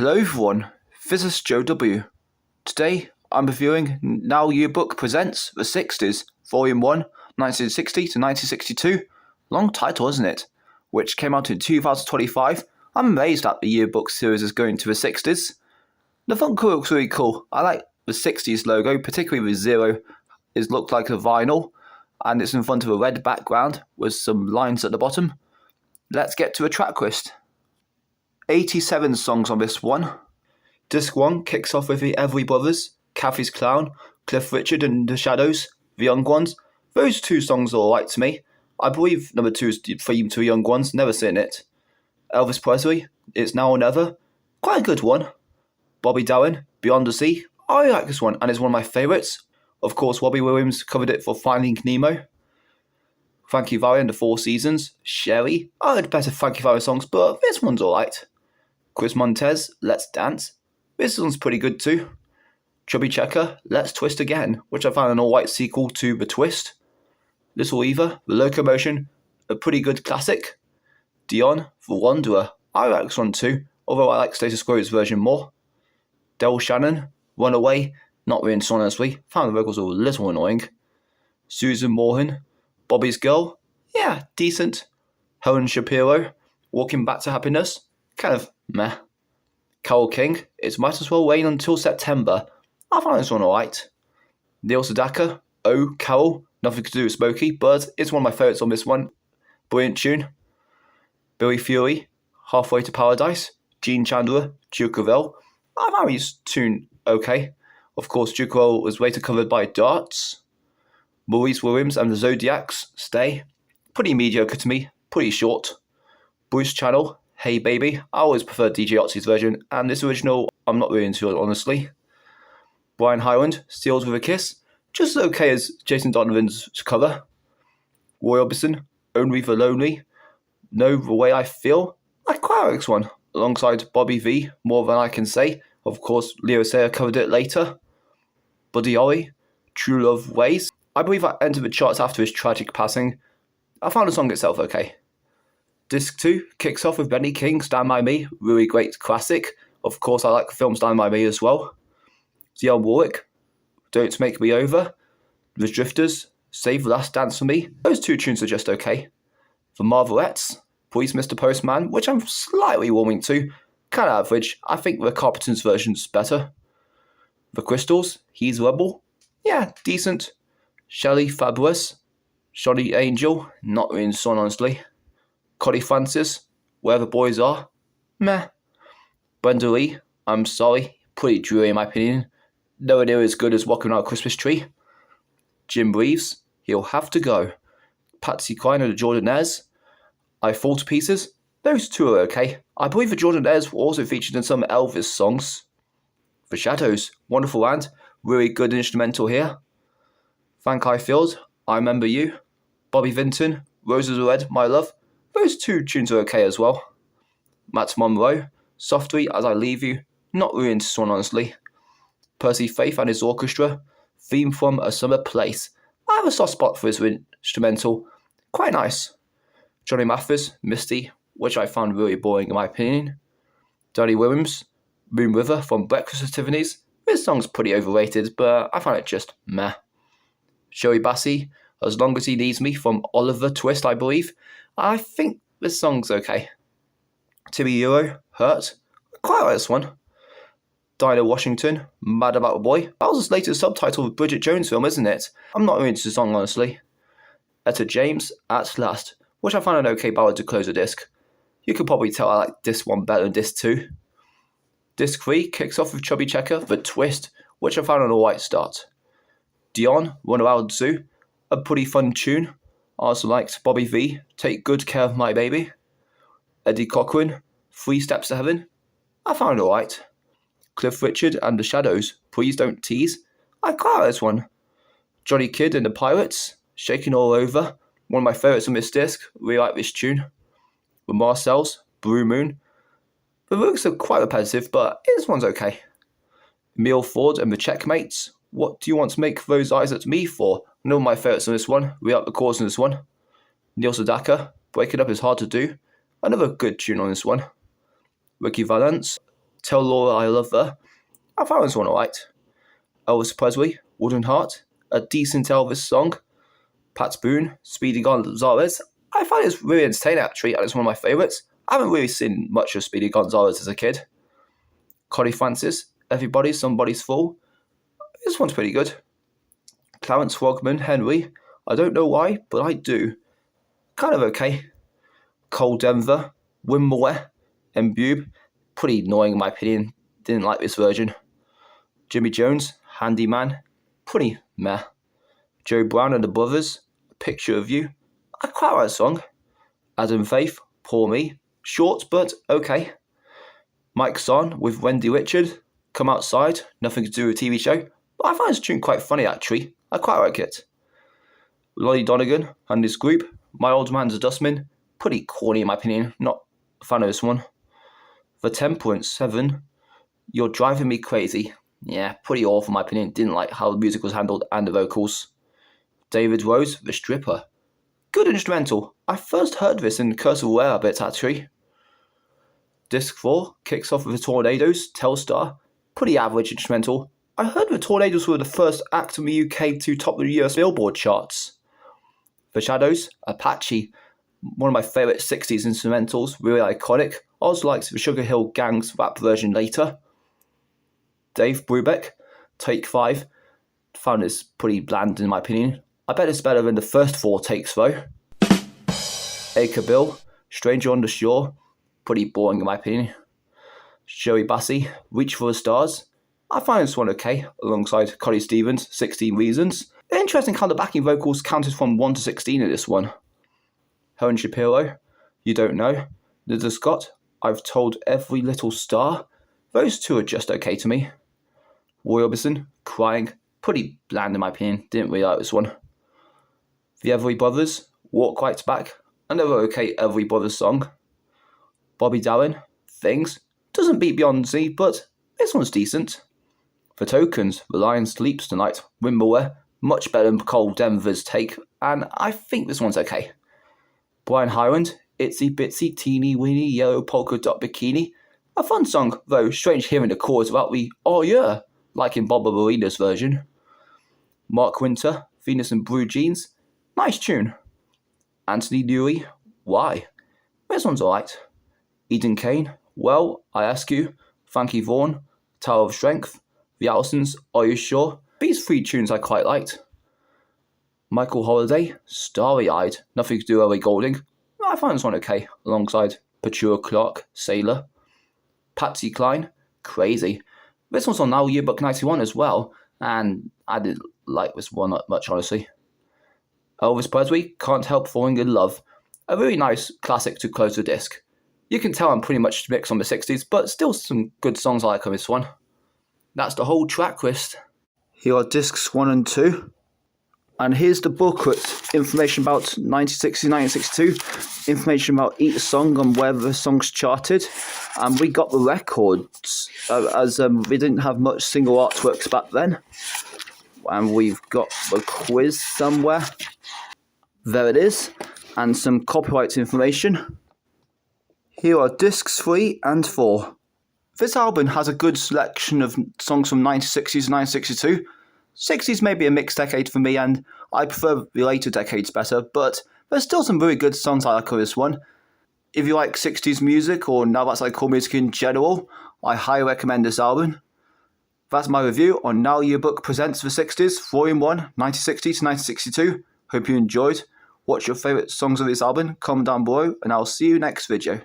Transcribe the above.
Hello everyone, this is Joe W. Today I'm reviewing Now Yearbook Presents The 60s, Volume 1, 1960 to 1962. Long title, isn't it? Which came out in 2025. I'm amazed that the yearbook series is going to the 60s. The font cover looks really cool. I like the 60s logo, particularly the zero. It looked like a vinyl, and it's in front of a red background with some lines at the bottom. Let's get to a track list. 87 songs on this one. Disc 1 kicks off with the Everly Brothers, Kathy's Clown, Cliff Richard and the Shadows, The Young Ones. Those two songs are alright to me. I believe number 2 is the theme to The Young Ones, never seen it. Elvis Presley, It's Now or Never, quite a good one. Bobby Darin, Beyond the Sea, I like this one and it's one of my favourites. Of course, Robbie Williams covered it for Finding Nemo. Frankie Valli and the Four Seasons, Sherry, I heard better Frankie Valli songs, but this one's alright. Chris Montez, Let's Dance. This one's pretty good too. Chubby Checker, Let's Twist Again, which I found an alright sequel to The Twist. Little Eva, The Locomotion, a pretty good classic. Dion, The Wanderer, I like this one too, although I like Status Quo's version more. Del Shannon, Runaway, not really into honestly, found the vocals a little annoying. Susan Morhan, Bobby's Girl, yeah, decent. Helen Shapiro, Walking Back to Happiness, kind of meh. Carole King, It Might As Well Rain Until September, I find this one alright. Neil Sedaka, Oh Carol, nothing to do with Smokey, but it's one of my favourites on this one. Brilliant tune. Billy Fury, Halfway to Paradise, Gene Chandler, Duke Ravel, I found his tune okay. Of course, Duke Ravel was later covered by Darts. Maurice Williams and the Zodiacs, Stay, pretty mediocre to me, pretty short. Bruce Channel, Hey Baby, I always prefer DJ Otzi's version, and this original I'm not really into it honestly. Brian Hyland, Sealed with a Kiss, just as okay as Jason Donovan's cover. Roy Orbison, Only the Lonely, Know the Way I Feel, I quite like this one, alongside Bobby V, More Than I Can Say, of course Leo Sayer covered it later. Buddy Holly, True Love Ways, I believe that entered the charts after his tragic passing. I found the song itself okay. Disc 2 kicks off with Benny King, Stand By Me, really great classic. Of course, I like the film Stand By Me as well. Dionne Warwick, Don't Make Me Over. The Drifters, Save the Last Dance for Me. Those two tunes are just okay. The Marvelettes, Please Mr. Postman, which I'm slightly warming to. Kind of average. I think the Carpenter's version's better. The Crystals, He's Rebel. Yeah, decent. Shelley Fabulous, Shoddy Angel, not really into honestly. Connie Francis, Where the Boys Are, meh. Brenda Lee, I'm Sorry, pretty dreary in my opinion. Nowhere near as good as Walking Around a Christmas Tree. Jim Reeves, He'll Have to Go. Patsy Cline and the Jordanaires, I Fall to Pieces, those two are okay. I believe the Jordanaires were also featured in some Elvis songs. The Shadows, Wonderful Land, really good instrumental here. Frank Highfield, I Remember You. Bobby Vinton, Roses Are Red, My Love, those two tunes are okay as well. Matt Monroe, Softly As I Leave You, not really into this one honestly. Percy Faith and his orchestra, Theme from a Summer Place, I have a soft spot for his instrumental, quite nice. Johnny Mathis, Misty, which I found really boring in my opinion. Danny Williams, Moon River from Breakfast at Tiffany's, this song's pretty overrated, but I find it just meh. Joey Bassie, As Long As He Needs Me from Oliver Twist, I believe. I think this song's okay. Timmy Euro, Hurt, I quite like this one. Dinah Washington, Mad About a Boy, that was his latest subtitle of Bridget Jones' film, isn't it? I'm not really into the song honestly. Etta James, At Last, which I found an okay ballad to close a disc. You could probably tell I like this one better than disc 2. Disc 3 kicks off with Chubby Checker, The Twist, which I found an alright start. Dion, Run Around Zoo, a pretty fun tune. I also liked Bobby V, Take Good Care of My Baby. Eddie Cochran, 3 Steps to Heaven, I found it alright. Cliff Richard and the Shadows, Please Don't Tease, I quite like this one. Johnny Kidd and the Pirates, Shaking All Over, one of my favourites on this disc, really like this tune. The Marcells, Blue Moon, the lyrics are quite repetitive, but this one's okay. Emil Ford and the Checkmates, What Do You Want to Make Those Eyes at Me For? One of my favourites on this one, really like the chorus on this one. Neil Sedaka, Break It Up Is Hard to Do, another good tune on this one. Ricky Valance, Tell Laura I Love Her. I found this one alright. Elvis Presley, Wooden Heart, a decent Elvis song. Pat Boone, Speedy Gonzales. I find it's really entertaining actually, and it's one of my favourites. I haven't really seen much of Speedy Gonzales as a kid. Connie Francis, Everybody, Somebody's Fool. This one's pretty good. Clarence Frogman, Henry. I don't know why, but I do. Kind of okay. Cole Denver, Wimbleware, Mbube. Pretty annoying in my opinion. Didn't like this version. Jimmy Jones, Handyman. Pretty meh. Joe Brown and the Brothers, A Picture of You. I quite like that song. Adam Faith, Poor Me. Short, but okay. Mike Son with Wendy Richard, Come Outside. Nothing to do with a TV show. But I find this tune quite funny actually. I quite like it. Lolly Donegan and his group, My Old Man's a Dustman. Pretty corny in my opinion. Not a fan of this one. The Temperance 7, You're Driving Me Crazy. Yeah, pretty awful in my opinion. Didn't like how the music was handled and the vocals. David Rose, The Stripper. Good instrumental. I first heard this in Curse of Were a bit actually. Disc 4 kicks off with the Tornadoes, Telstar. Pretty average instrumental. I heard the Tornadoes were the first act in the UK to top the US Billboard charts. The Shadows, Apache. One of my favourite 60s instrumentals, really iconic. I also liked the Sugar Hill Gang's rap version later. Dave Brubeck, Take 5. Found this pretty bland in my opinion. I bet it's better than the first 4 takes though. Acre Bill, Stranger on the Shore. Pretty boring in my opinion. Joey Bassie, Reach for the Stars. I find this one okay, alongside Connie Stevens, 16 Reasons. Interesting how the backing vocals counted from 1 to 16 in this one. Helen Shapiro, You Don't Know. Liza Scott, I've Told Every Little Star. Those two are just okay to me. Roy Orbison, Crying. Pretty bland in my opinion, didn't really like this one. The Everly Brothers, Walk Right Back. Another okay Everly Brothers song. Bobby Darin, Things. Doesn't beat Beyoncé, but this one's decent. The Tokens, The Lion Sleeps Tonight, Wimbleware. Much better than Cole Denver's take, and I think this one's okay. Brian Hyland, Itsy Bitsy Teeny Weeny Yellow Polka Dot Bikini. A fun song, though strange hearing the chorus about the "oh yeah," like in Bob Marina's version. Mark Winter, Venus and Blue Jeans. Nice tune. Anthony Newey, Why? This one's alright. Eden Kane, Well, I Ask You. Frankie Vaughan, Tower of Strength. The Allisons, Are You Sure? These 3 tunes I quite liked. Michael Holiday, Starry Eyed. Nothing to do with Ellie Goulding. I find this one okay, alongside Petula Clark, Sailor. Patsy Cline, Crazy. This one's on Now Yearbook 91 as well, and I didn't like this one much honestly. Elvis Presley, Can't Help Falling in Love. A really nice classic to close the disc. You can tell I'm pretty much mixed on the 60s, but still some good songs I like on this one. That's the whole track list. Here are discs 1 and 2. And here's the booklet. Information about 1960, 1962. Information about each song and where the songs charted. And we got the records, as we didn't have much single artworks back then. And we've got the quiz somewhere. There it is. And some copyright information. Here are discs 3 and 4. This album has a good selection of songs from 1960s and 1962. 60s may be a mixed decade for me, and I prefer the later decades better, but there's still some really good songs I like on this one. If you like 60s music, or now that's like cool music in general, I highly recommend this album. That's my review on Now Yearbook Presents the 60s, 4-in-1, 1960 to 1962. Hope you enjoyed. What's your favourite songs of this album? Comment down below, and I'll see you next video.